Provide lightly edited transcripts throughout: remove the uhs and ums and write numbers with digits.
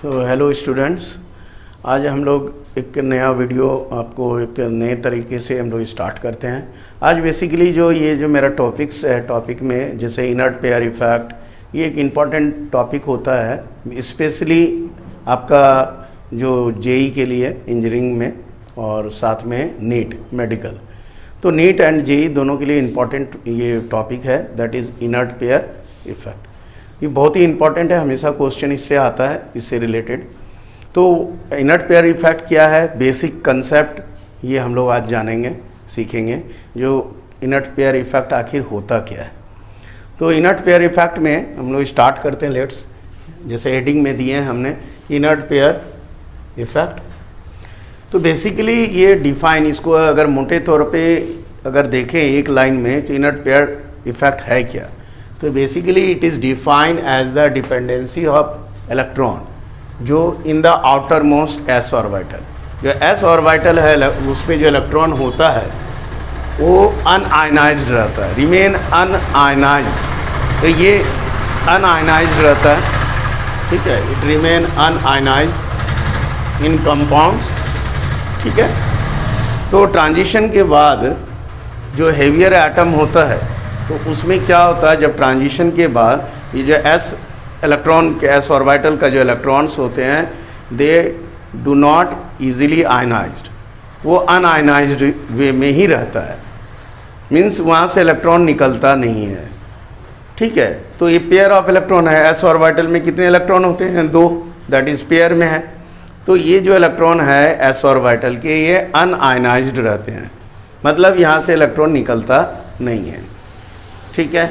तो hello students, आज हम लोग एक नया वीडियो आपको एक नए तरीके से हम लोग स्टार्ट करते हैं। आज बेसिकली जो मेरा टॉपिक्स है, टॉपिक में जैसे इनर्ट पेयर इफ़ेक्ट, ये एक इम्पॉर्टेंट टॉपिक होता है स्पेशली आपका जो जेई के लिए इंजीनियरिंग में और साथ में नीट मेडिकल। तो नीट एंड जेई दोनों के लिए इम्पॉर्टेंट ये टॉपिक है, that is inert pair effect. ये बहुत ही इंपॉर्टेंट है, हमेशा क्वेश्चन इससे आता है, इससे रिलेटेड। तो इनर्ट पेयर इफ़ेक्ट क्या है, बेसिक कंसेप्ट ये हम लोग आज जानेंगे, सीखेंगे जो इनर्ट पेयर इफ़ेक्ट आखिर होता क्या है। तो इनर्ट पेयर इफ़ेक्ट में हम लोग स्टार्ट करते हैं। लेट्स, जैसे हेडिंग में दिए हैं हमने इनर्ट पेयर इफ़ेक्ट। तो बेसिकली ये डिफाइन, इसको अगर मोटे तौर पे अगर देखें एक लाइन में, तो इनर्ट पेयर इफ़ेक्ट है क्या। तो basically it is defined as the dependency of electron जो in the outer most s orbital. जो एस ऑर्बिटल है उसमें जो इलेक्ट्रॉन होता है वो अनआयनाइज्ड रहता है, रिमेन अनआयनाइज्ड। तो ये अनआयनाइज्ड रहता है, ठीक है, it remain un-ionised in compounds, ठीक है। तो ट्रांजिशन के बाद जो हेवियर एटम होता है तो उसमें क्या होता है, जब ट्रांजिशन के बाद ये जो एस इलेक्ट्रॉन के एस ऑर्बिटल का जो इलेक्ट्रॉन्स होते हैं they do not easily ionised, वो अनआयनाइज्ड वे में ही रहता है, मीन्स वहाँ से इलेक्ट्रॉन निकलता नहीं है, ठीक है। तो ये पेयर ऑफ इलेक्ट्रॉन है, एस ऑर्बिटल में कितने इलेक्ट्रॉन होते हैं, 2, दैट इज़ पेयर में है। तो ये जो इलेक्ट्रॉन है एस ऑर्बिटल के, ये अनआयनाइज्ड रहते हैं, मतलब यहाँ से इलेक्ट्रॉन निकलता नहीं है, ठीक है।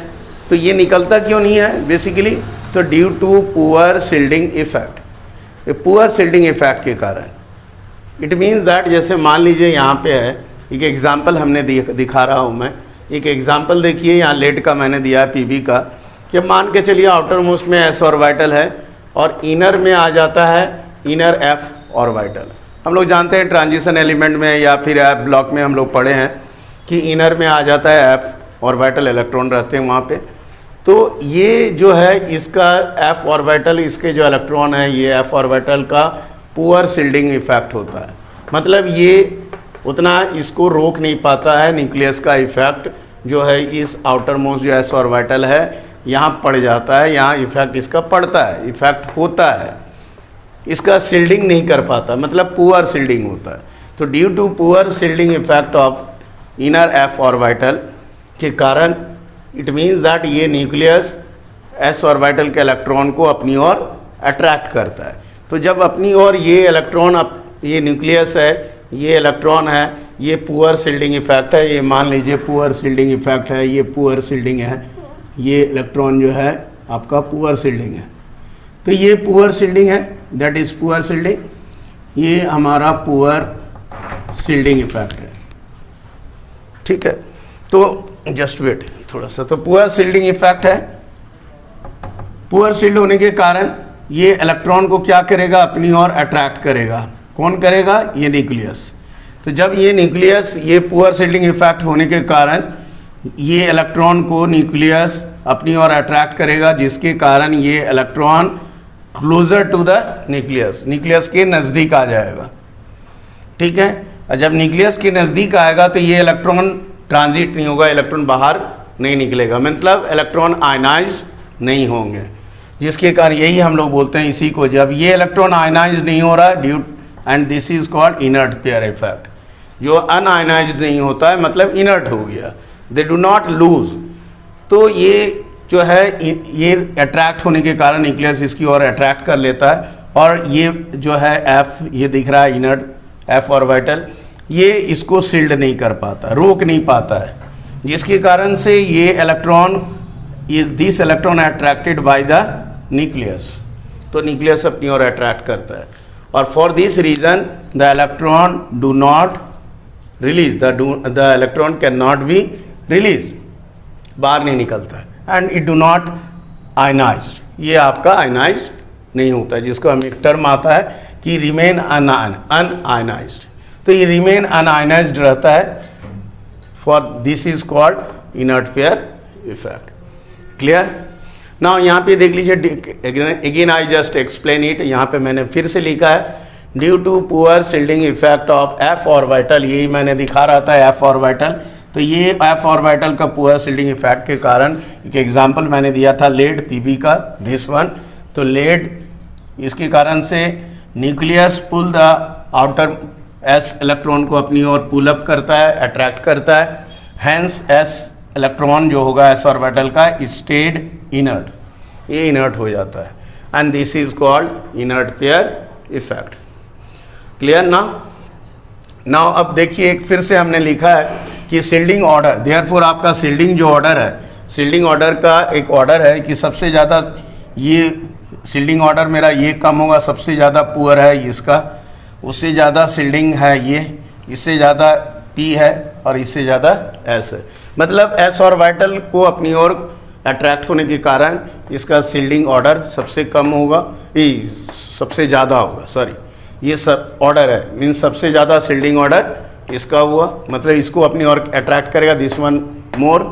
तो ये निकलता क्यों नहीं है बेसिकली, तो due to poor shielding effect. Poor shielding effect के कारण इट मीन्स दैट, जैसे मान लीजिए यहाँ पे है एक एग्जांपल हमने दिखा रहा हूँ मैं, एक एग्जांपल देखिए यहाँ लेड का मैंने दिया है पीबी का, कि मान के चलिए आउटर मोस्ट में एस ऑर्बिटल है और इनर में आ जाता है इनर एफ ऑर्बिटल। हम लोग जानते हैं ट्रांजिशन एलिमेंट में या फिर एफ ब्लॉक में हम लोग पढ़े हैं कि इनर में आ जाता है एफ ऑर्बिटल, इलेक्ट्रॉन रहते हैं वहाँ पे। तो ये जो है इसका एफ ऑर्बिटल, इसके जो इलेक्ट्रॉन है ये एफ ऑर्बिटल का पुअर शिल्डिंग इफेक्ट होता है, मतलब ये उतना इसको रोक नहीं पाता है, न्यूक्लियस का इफेक्ट जो है इस आउटर मोस्ट जो एस ऑर्बिटल है यहाँ पड़ जाता है, यहाँ इफेक्ट इसका पड़ता है, इफेक्ट होता है, इसका शिल्डिंग नहीं कर पाता, मतलब पुअर शिल्डिंग होता है। तो due to poor shielding effect of inner f orbital के कारण इट मीन्स दैट ये न्यूक्लियस एस ऑर्बिटल के इलेक्ट्रॉन को अपनी ओर अट्रैक्ट करता है। तो जब अपनी ओर ये इलेक्ट्रॉन, ये न्यूक्लियस है, ये इलेक्ट्रॉन है, ये पुअर शिल्डिंग इफेक्ट है, ये मान लीजिए पुअर शिल्डिंग इफेक्ट है, ये पुअर शिल्डिंग है, ये इलेक्ट्रॉन जो है आपका पुअर शिल्डिंग है। तो ये पुअर शिल्डिंग है, दैट इज़ पुअर शिल्डिंग, ये हमारा पुअर शिल्डिंग इफेक्ट है, ठीक है। तो जस्ट वेट थोड़ा सा, तो पुअर शिल्डिंग इफेक्ट है। पुअर शिल्ड होने के कारण ये इलेक्ट्रॉन को क्या करेगा, अपनी ओर अट्रैक्ट करेगा। कौन करेगा, ये न्यूक्लियस। तो जब ये न्यूक्लियस, ये पुअर शिल्डिंग इफेक्ट होने के कारण ये इलेक्ट्रॉन को न्यूक्लियस अपनी ओर अट्रैक्ट करेगा, जिसके कारण ये electron closer to the nucleus, nucleus के नज़दीक आ जाएगा, ठीक है। और जब न्यूक्लियस के नज़दीक आएगा तो ये इलेक्ट्रॉन ट्रांजिट नहीं होगा, इलेक्ट्रॉन बाहर नहीं निकलेगा, मतलब इलेक्ट्रॉन आयनाइज्ड नहीं होंगे, जिसके कारण यही हम लोग बोलते हैं इसी को, जब ये इलेक्ट्रॉन आयनाइज्ड नहीं हो रहा है due, and this is called inert pair effect. जो अनआयनाइज्ड नहीं होता है मतलब इनर्ट हो गया, दे डू नॉट लूज। तो ये जो है ये अट्रैक्ट होने के कारण न्यूक्लियस इसकी ओर अट्रैक्ट कर लेता है, और ये जो है एफ, ये दिख रहा है इनर्ट एफ ऑर्बिटल, ये इसको शिल्ड नहीं कर पाता, रोक नहीं पाता है, जिसके कारण से ये electron this electron attracted by the nucleus. तो न्यूक्लियस अपनी ओर अट्रैक्ट करता है, और for this reason the electron do not release, the electron can not be release, बाहर नहीं निकलता है, and it do not ionized, ये आपका आयनाइज्ड नहीं होता है, जिसको हम एक टर्म आता है कि रिमेन अनआयनाइज्ड। तो ये रिमेन अनआयनाइज्ड रहता है, for this is called inert pair effect. Clear. ना यहाँ पे देख लीजिए, again I just explain it, यहाँ पे मैंने फिर से लिखा है due to poor shielding effect of f orbital, यही मैंने दिखा रहा था एफ ऑर्बिटल। तो ये एफ ऑर्बिटल का पुअर शिल्डिंग इफेक्ट के कारण एक एग्जांपल मैंने दिया था लेड पीबी का, दिस वन। तो लेड इसके कारण से nucleus pull the outer s electron को अपनी ओर पुल अप करता है, अट्रैक्ट करता है, हैंस एस इलेक्ट्रॉन जो होगा एस ऑर्बिटल का स्टेड इनर्ट, ये इनर्ट हो जाता है, and this is called inert pair effect. Clear ना? नाउ अब देखिए एक फिर से हमने लिखा है कि शिल्डिंग ऑर्डर, देयरफॉर आपका शिल्डिंग जो ऑर्डर है, शिल्डिंग ऑर्डर का एक ऑर्डर है कि सबसे ज़्यादा ये शिल्डिंग ऑर्डर मेरा ये कम होगा, सबसे ज़्यादा पुअर है इसका, उससे ज़्यादा शिल्डिंग है ये, इससे ज़्यादा पी है और इससे ज़्यादा एस है। मतलब एस ऑर्बिटल को अपनी ओर अट्रैक्ट होने के कारण इसका शिल्डिंग ऑर्डर सबसे कम होगा, ये सबसे ज़्यादा होगा, सॉरी ये सब ऑर्डर है, मीन्स सबसे ज़्यादा शिल्डिंग ऑर्डर इसका हुआ, मतलब इसको अपनी ओर अट्रैक्ट करेगा, this one more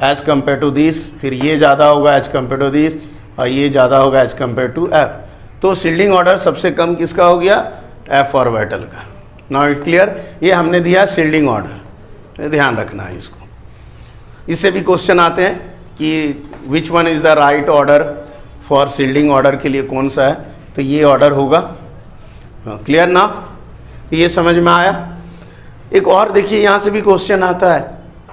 as compare to this, फिर ये ज़्यादा होगा एज कम्पेयर टू दिस, और ये ज़्यादा होगा एज कम्पेयर टू एफ। तो शिल्डिंग ऑर्डर सबसे कम किसका हो गया? एफ ऑर्बिटल का। नाउ इट क्लियर, ये हमने दिया शिल्डिंग ऑर्डर, ध्यान रखना है इसको। इससे भी क्वेश्चन आते हैं कि which one is the right order for shielding order के लिए कौन सा है, तो ये ऑर्डर होगा। क्लियर ना? ये समझ में आया? एक और देखिए यहाँ से भी क्वेश्चन आता है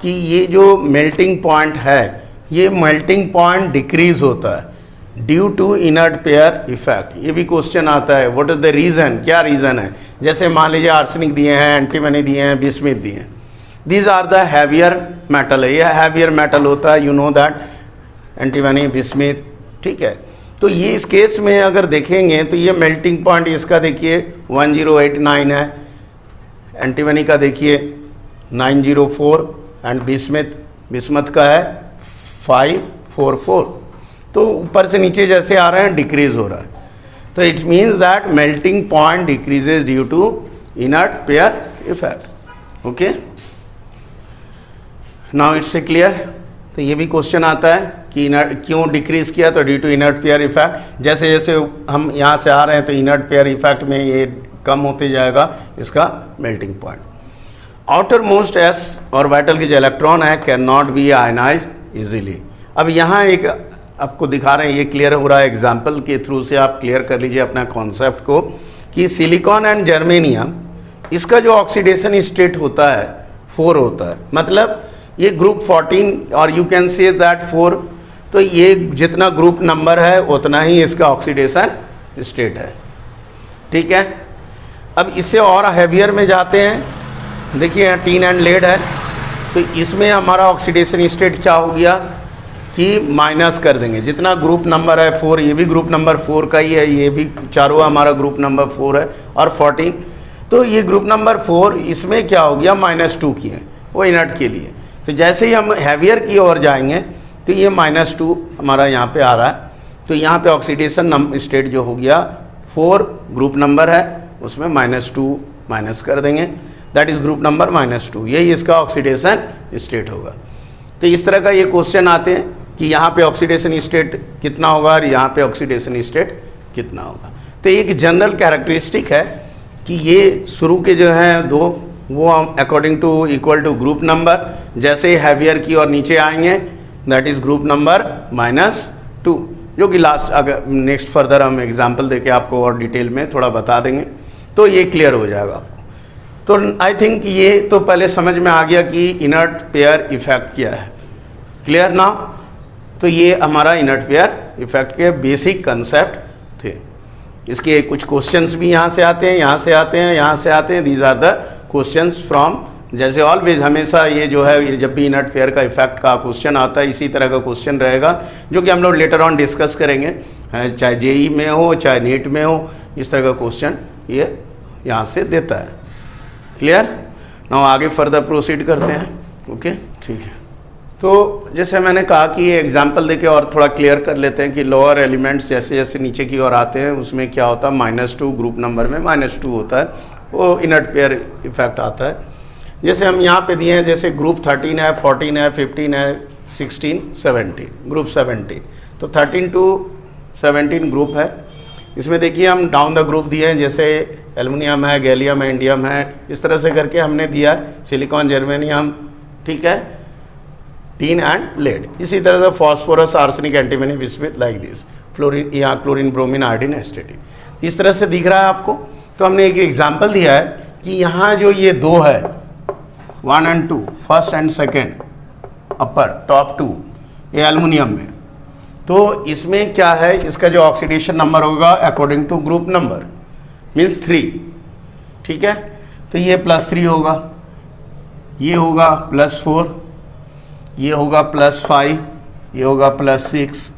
कि ये जो मेल्टिंग पॉइंट है, ये मेल्टिंग पॉइंट डिक्रीज होता है due to inert pair effect, ये भी क्वेश्चन आता है। व्हाट इज द रीज़न, क्या रीज़न है? जैसे मान लीजिए आर्सेनिक दिए हैं, एंटीमनी दिए हैं, बिस्मिथ दिए हैं, these are the heavier metal है, ये हैवियर मेटल होता है, you know that, antimony, bismuth, ठीक है। तो ये इस केस में अगर देखेंगे तो ये मेल्टिंग पॉइंट इसका देखिए 1089 है, एंटीमनी का देखिए 904 एंड बिस्मथ का है 544। तो ऊपर से नीचे जैसे आ रहे हैं डिक्रीज हो रहा है, तो it means that melting point decreases due to inert pair effect. Okay, now it's a clear. तो ये भी क्वेश्चन आता है कि इनर्ट क्यों डिक्रीज किया, तो due to inert pair effect. जैसे जैसे हम यहाँ से आ रहे हैं तो इनर्ट पेयर इफेक्ट में ये कम होते जाएगा इसका melting point. Outer most s orbital के जो इलेक्ट्रॉन है can not be ionise easily. अब यहाँ एक आपको दिखा रहे हैं, ये क्लियर हो रहा है एग्जाम्पल के थ्रू से, आप क्लियर कर लीजिए अपना कॉन्सेप्ट को कि सिलिकॉन एंड जर्मेनियम, इसका जो ऑक्सीडेशन स्टेट होता है 4 होता है, मतलब ये ग्रुप 14 और यू कैन से दैट 4, तो ये जितना ग्रुप नंबर है उतना ही इसका ऑक्सीडेशन स्टेट है, ठीक है। अब इससे और हैवियर में जाते हैं, देखिए यहाँ टीन एंड लेड है, तो इसमें हमारा ऑक्सीडेशन स्टेट क्या हो गया कि माइनस कर देंगे, जितना ग्रुप नंबर है 4, ये भी ग्रुप नंबर 4 का ही है, ये भी चारों हमारा ग्रुप नंबर 4 है, और 14, तो ये ग्रुप नंबर 4 इसमें क्या हो गया -2 की है वो इनर्ट के लिए। तो जैसे ही हम हैवियर की ओर जाएंगे तो ये -2 हमारा यहाँ पे आ रहा है, तो यहाँ पे ऑक्सीडेशन स्टेट जो हो गया 4 ग्रुप नंबर है उसमें -2 माइनस कर देंगे, दैट इज़ ग्रुप नंबर -2, यही इसका ऑक्सीडेशन स्टेट होगा। तो इस तरह का ये क्वेश्चन आते हैं कि यहाँ पे ऑक्सीडेशन स्टेट कितना होगा और यहाँ पे ऑक्सीडेशन स्टेट कितना होगा। तो एक जनरल कैरेक्टरिस्टिक है कि ये शुरू के जो हैं 2 वो according to equal to group number, जैसे हैवियर की और नीचे आएंगे दैट इज़ ग्रुप नंबर -2, जो कि लास्ट अगर नेक्स्ट फर्दर हम एग्जांपल देके आपको और डिटेल में थोड़ा बता देंगे तो ये क्लियर हो जाएगा आपको। तो आई थिंक ये तो पहले समझ में आ गया कि इनर्ट पेयर इफेक्ट क्या है, क्लियर ना। तो ये हमारा इनर्ट पेयर इफेक्ट के बेसिक कंसेप्ट थे। इसके कुछ क्वेश्चंस भी यहाँ से आते हैं, यहाँ से आते हैं, यहाँ से आते हैं, these are the questions from, जैसे ऑलवेज हमेशा ये जो है जब भी इनर्ट पेयर का इफेक्ट का क्वेश्चन आता है इसी तरह का क्वेश्चन रहेगा, जो कि हम लोग लेटर ऑन डिस्कस करेंगे, चाहे जेई में हो चाहे नीट में हो, इस तरह का क्वेश्चन ये यहाँ से देता है। क्लियर ना, आगे फर्दर प्रोसीड करते हैं। ओके, ठीक है। तो जैसे मैंने कहा कि ये एग्जाम्पल देके और थोड़ा क्लियर कर लेते हैं कि लोअर एलिमेंट्स जैसे जैसे नीचे की ओर आते हैं उसमें क्या होता है, -2 ग्रुप नंबर में -2 होता है, वो इनर्ट पेयर इफेक्ट आता है। जैसे हम यहाँ पे दिए हैं, जैसे ग्रुप 13 है, 14 है, 15 है, 16, 17, ग्रुप 17, तो 13 to 17 ग्रुप है। इसमें देखिए हम डाउन द ग्रुप दिए हैं, जैसे एल्युमिनियम है, गैलियम है, इंडियम है, इस तरह से करके हमने दिया सिलिकॉन, जर्मेनियम, ठीक है, टीन एंड लेड। इसी तरह से phosphorus, arsenic, antimony, bismuth, like this, fluorine, यहाँ क्लोरीन, ब्रोमीन, आयोडीन, एस्टेटिन, इस तरह से दिख रहा है आपको। तो हमने एक एग्जाम्पल दिया है कि यहाँ जो ये दो है 1 and 2, first and second, upper top 2, ये एल्युमिनियम में, तो इसमें क्या है, इसका जो ऑक्सीडेशन नंबर होगा according to group number means 3, ठीक है। तो ये +3 होगा, ये होगा +4, ये होगा +5, ये होगा +6,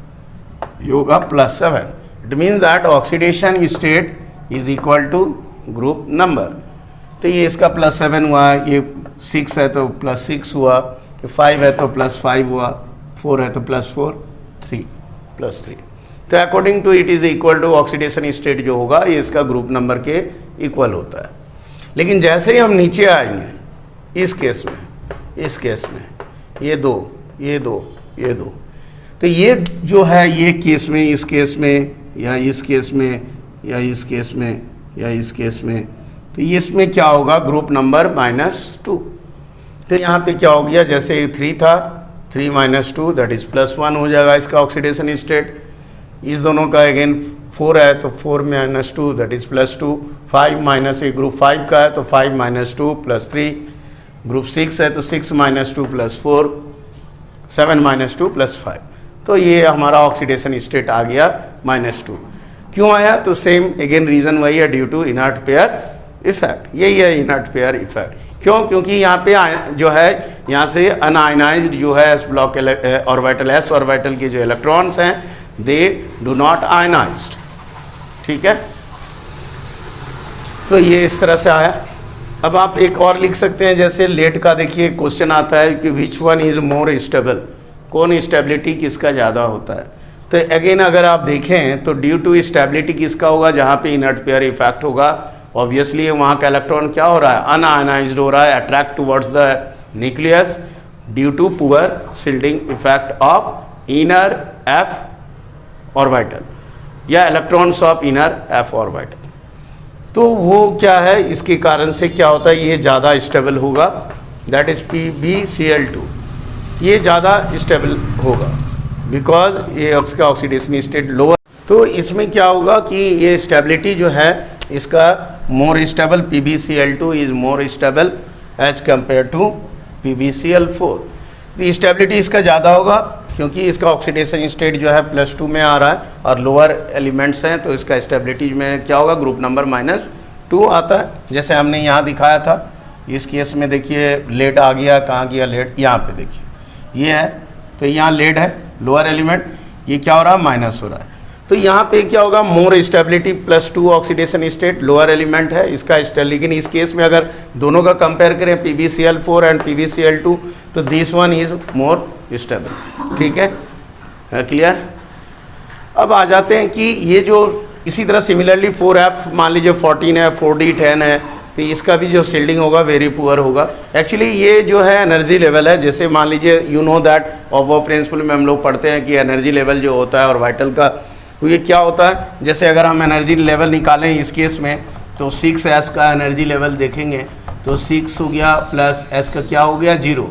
ये होगा +7। It means that oxidation state is equal to group number. तो ये इसका +7 हुआ, ये 6 है तो +6 हुआ, 5 है तो +5 हुआ, 4 है तो +4, 3 +3। तो according to it is equal to oxidation state जो होगा ये इसका ग्रुप नंबर के इक्वल होता है। लेकिन जैसे ही हम नीचे आएंगे इस केस में, इस केस में ये दो, ये दो, ये दो, तो ये जो है ये केस में, इस केस में, या इस केस में, या इस केस में, या इस केस में, तो इसमें क्या होगा, ग्रुप नंबर -2। तो यहाँ पे क्या हो गया, जैसे 3 था, 3 - 2 दैट इज +1 हो जाएगा इसका ऑक्सीडेशन स्टेट। इस दोनों का अगेन 4 है तो 4 - 2 दैट इज +2, 5 - ग्रुप 5 का है तो 5 - 2 +3, ग्रुप 6 है तो 6 - 2 +4, 7 - 2 +5। तो ये हमारा ऑक्सीडेशन स्टेट आ गया -2। क्यों आया, तो सेम अगेन रीज़न वही है, due to inert pair effect. यही है इनर्ट पेयर इफेक्ट। क्यों, क्योंकि यहाँ पे जो है यहाँ से अनआयनाइज्ड जो है S block orbital, S orbital के जो इलेक्ट्रॉन्स हैं दे डू नॉट आयनाइज्ड, ठीक है। तो ये इस तरह से आया। अब आप एक और लिख सकते हैं, जैसे लेड का देखिए क्वेश्चन आता है कि which one is more stable, कौन स्टेबिलिटी किसका ज़्यादा होता है। तो अगेन अगर आप देखें तो ड्यू टू स्टेबिलिटी किसका होगा, जहाँ पे इनर्ट पेयर इफेक्ट होगा, ऑब्वियसली वहाँ का इलेक्ट्रॉन क्या हो रहा है, अनआयनाइज्ड हो रहा है, attract towards the nucleus due to poor shielding effect of inner f orbital या electrons of inner f orbital. तो वो क्या है, इसके कारण से क्या होता है, ये ज़्यादा स्टेबल होगा, दैट इज PbCl2, ये ज़्यादा स्टेबल होगा बिकॉज ये उसका ऑक्सीडेशन स्टेट लोअर। तो इसमें क्या होगा कि ये स्टेबिलिटी जो है इसका more stable, PbCl2 is more stable as compare to PbCl4। तो स्टेबिलिटी इसका ज़्यादा होगा क्योंकि इसका ऑक्सीडेशन स्टेट जो है +2 में आ रहा है और लोअर एलिमेंट्स हैं, तो इसका स्टेबिलिटी में क्या होगा, ग्रुप नंबर -2 आता है। जैसे हमने यहाँ दिखाया था, इस केस में देखिए लेड आ गया, कहाँ गया लेड, यहाँ पे देखिए ये है, तो यहाँ लेड है लोअर एलिमेंट, ये क्या हो रहा है, माइनस हो रहा है। तो यहाँ पे क्या होगा, more stability +2 oxidation state, lower element है इसका स्टेट। लेकिन इस केस में अगर दोनों का कंपेयर करें PbCl4 एंड PbCl2 तो this one is more stable, ठीक है, क्लियर। अब आ जाते हैं कि ये जो इसी तरह सिमिलरली 4F मान लीजिए 14 है, 4D 10 है, तो इसका भी जो शील्डिंग होगा वेरी पुअर होगा। एक्चुअली ये जो है एनर्जी लेवल है, जैसे मान लीजिए you know that of principal में हम लोग पढ़ते हैं कि एनर्जी लेवल जो होता है ऑर्बिटल का, तो ये क्या होता है, जैसे अगर हम एनर्जी लेवल निकालें इस केस में तो 6s का एनर्जी लेवल देखेंगे तो 6 हो गया प्लस s का क्या हो गया 0,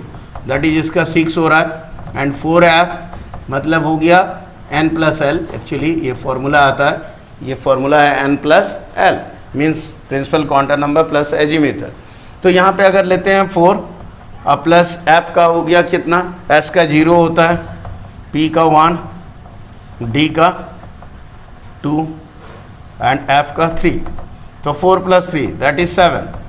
दैट इज इसका 6 हो रहा है, एंड 4f मतलब हो गया n+l। एक्चुअली ये फॉर्मूला आता है, ये फॉर्मूला है n+l means principal quantum number plus azimuthal. तो यहाँ पे अगर लेते हैं 4 और प्लस f का हो गया कितना, s का 0 होता है, p का 1, d का 2 एंड f का 3, तो 4 + 3 दैट इज 7।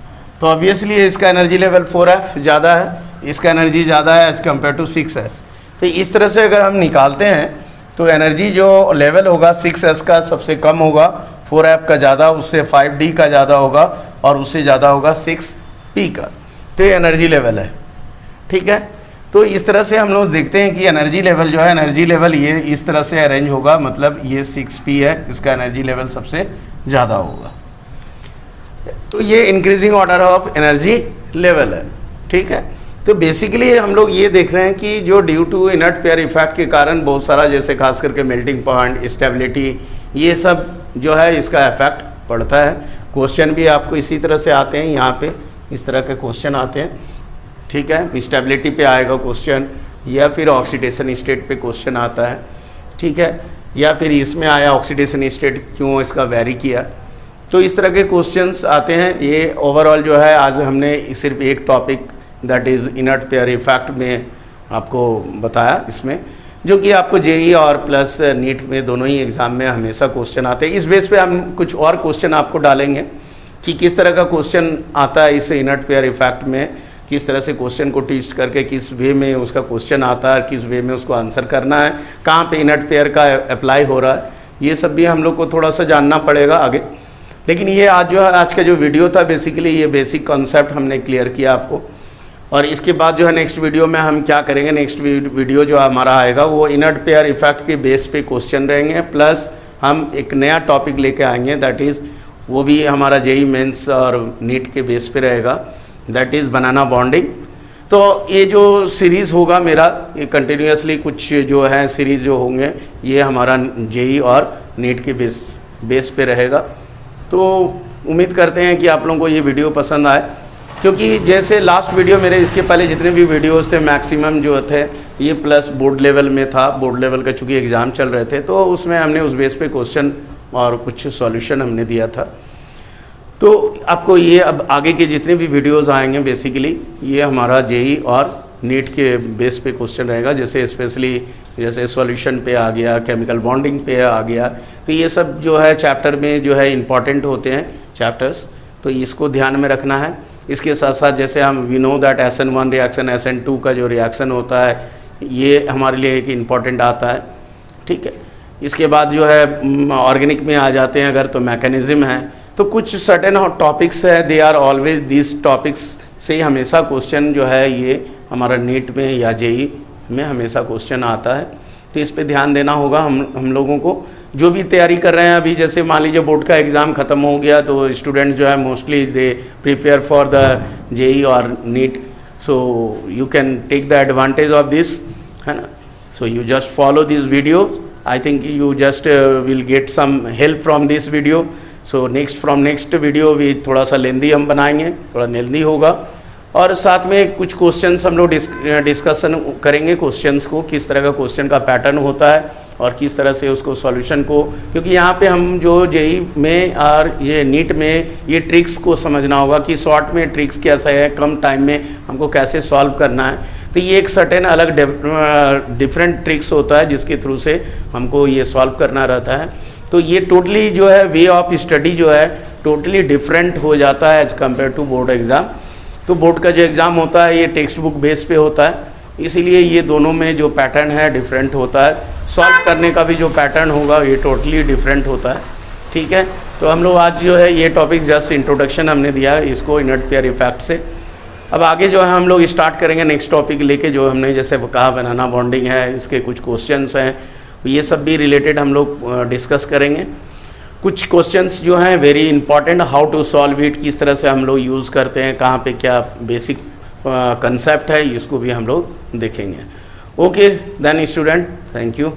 तो ऑब्वियसली इसका एनर्जी लेवल 4f ज़्यादा है, इसका एनर्जी ज़्यादा है एज कम्पेयर टू 6s। तो इस तरह से अगर हम निकालते हैं तो एनर्जी जो लेवल होगा 6s का सबसे कम होगा, 4f का ज़्यादा, उससे 5d का ज़्यादा होगा और उससे ज़्यादा होगा 6p का। तो ये एनर्जी लेवल है, ठीक है। तो इस तरह से हम लोग देखते हैं कि एनर्जी लेवल जो है, एनर्जी लेवल ये इस तरह से अरेंज होगा, मतलब ये 6p है, इसका एनर्जी लेवल सबसे ज़्यादा होगा। तो ये increasing order of energy level है, ठीक है। तो बेसिकली हम लोग ये देख रहे हैं कि जो due to inert pair effect के कारण बहुत सारा, जैसे खास करके मेल्टिंग पॉइंट, स्टेबिलिटी, ये सब जो है इसका इफेक्ट पड़ता है। क्वेश्चन भी आपको इसी तरह से आते हैं, यहाँ पे इस तरह के क्वेश्चन आते हैं, ठीक है। स्टेबिलिटी पे आएगा क्वेश्चन, या फिर ऑक्सीडेशन स्टेट पे क्वेश्चन आता है, ठीक है, या फिर इसमें आया ऑक्सीडेशन स्टेट क्यों इसका वेरी किया, तो इस तरह के क्वेश्चंस आते हैं। ये ओवरऑल जो है आज हमने सिर्फ एक topic that is inert pair effect में आपको बताया इसमें, जो कि आपको जेई और प्लस नीट में दोनों ही एग्ज़ाम में हमेशा क्वेश्चन आते हैं। इस बेस पे हम कुछ और क्वेश्चन आपको डालेंगे कि किस तरह का क्वेश्चन आता है इस इनर्ट पेयर इफेक्ट में, किस तरह से क्वेश्चन को टेस्ट करके किस वे में उसका क्वेश्चन आता है, किस वे में उसको आंसर करना है, कहाँ पे इनर्ट पेयर का अप्लाई हो रहा है, ये सब भी हम लोग को थोड़ा सा जानना पड़ेगा आगे। लेकिन ये आज का जो वीडियो था बेसिकली ये बेसिक कॉन्सेप्ट हमने क्लियर किया आपको। और इसके बाद जो है नेक्स्ट वीडियो में हम क्या करेंगे, नेक्स्ट वीडियो जो हमारा आएगा वो इनर्ट पेयर इफेक्ट के बेस पे क्वेश्चन रहेंगे, प्लस हम एक नया टॉपिक लेके आएंगे, दैट इज़ वो भी हमारा जेई मेंस और नीट के बेस पे रहेगा, दैट इज़ बनाना बॉन्डिंग। तो ये जो सीरीज़ होगा मेरा, ये कंटिन्यूसली कुछ जो है सीरीज़ जो होंगे ये हमारा जेई और नीट के बेस पे रहेगा। तो उम्मीद करते हैं कि आप लोगों को ये वीडियो पसंद आए, क्योंकि जैसे लास्ट वीडियो मेरे इसके पहले जितने भी वीडियोस थे मैक्सिमम जो थे ये प्लस बोर्ड लेवल में था, बोर्ड लेवल का चूँकि एग्ज़ाम चल रहे थे तो उसमें हमने उस बेस पे क्वेश्चन और कुछ सॉल्यूशन हमने दिया था। तो आपको ये अब आगे के जितने भी वीडियोस आएंगे बेसिकली ये हमारा जेई और नीट के बेस पे क्वेश्चन रहेगा, जैसे स्पेशली जैसे सॉल्यूशन पे आ गया, केमिकल बॉन्डिंग पे आ गया, तो ये सब जो है चैप्टर में जो है इम्पॉर्टेंट होते हैं चैप्टर्स, तो इसको ध्यान में रखना है। इसके साथ साथ जैसे हम we know that SN1 reaction SN2 का जो रिएक्शन होता है ये हमारे लिए एक इम्पॉर्टेंट आता है, ठीक है। इसके बाद जो है ऑर्गेनिक में आ जाते हैं अगर, तो मैकेनिज़्म है, तो कुछ सर्टेन टॉपिक्स है, they are always this topics से हमेशा क्वेश्चन जो है ये हमारा नीट में या जेई में हमेशा क्वेश्चन आता है। तो इस पे ध्यान देना होगा हम लोगों को जो भी तैयारी कर रहे हैं। अभी जैसे मान लीजिए बोर्ड का एग्ज़ाम ख़त्म हो गया तो स्टूडेंट जो है mostly they prepare for the JEE और NEET, so you can take the advantage of this, है ना। So you just follow this video, I think you just will get some help from this video. So next video भी थोड़ा सा लेंदी हम बनाएंगे, थोड़ा लेंदी होगा, और साथ में कुछ क्वेश्चंस हम लोग डिस्कशन करेंगे, क्वेश्चंस को किस तरह का क्वेश्चन का पैटर्न होता है और किस तरह से उसको सॉल्यूशन को, क्योंकि यहाँ पे हम जो जेई में और ये नीट में ये ट्रिक्स को समझना होगा कि शॉर्ट में ट्रिक्स कैसा है, कम टाइम में हमको कैसे सॉल्व करना है। तो ये एक सर्टेन अलग डिफरेंट ट्रिक्स होता है जिसके थ्रू से हमको ये सॉल्व करना रहता है। तो ये टोटली जो है वे ऑफ स्टडी जो है टोटली डिफरेंट हो जाता है as compare to board exam. तो बोर्ड का जो एग्ज़ाम होता है ये टेक्स्ट बुक बेस पे होता है, इसीलिए ये दोनों में जो पैटर्न है डिफरेंट होता है, सॉल्व करने का भी जो पैटर्न होगा ये टोटली डिफरेंट होता है, ठीक है। तो हम लोग आज जो है ये टॉपिक जस्ट इंट्रोडक्शन हमने दिया है इसको इनर्ट पेयर इफेक्ट से। अब आगे जो है हम लोग स्टार्ट करेंगे नेक्स्ट टॉपिक लेके, जो हमने जैसे कहा बनाना बॉन्डिंग है, इसके कुछ क्वेश्चंस हैं, ये सब भी रिलेटेड हम लोग डिस्कस करेंगे। कुछ क्वेश्चंस जो हैं very important, how to solve it, किस तरह से हम लोग यूज़ करते हैं, कहाँ पे क्या बेसिक कंसेप्ट है, इसको भी हम लोग देखेंगे। Okay then student, thank you.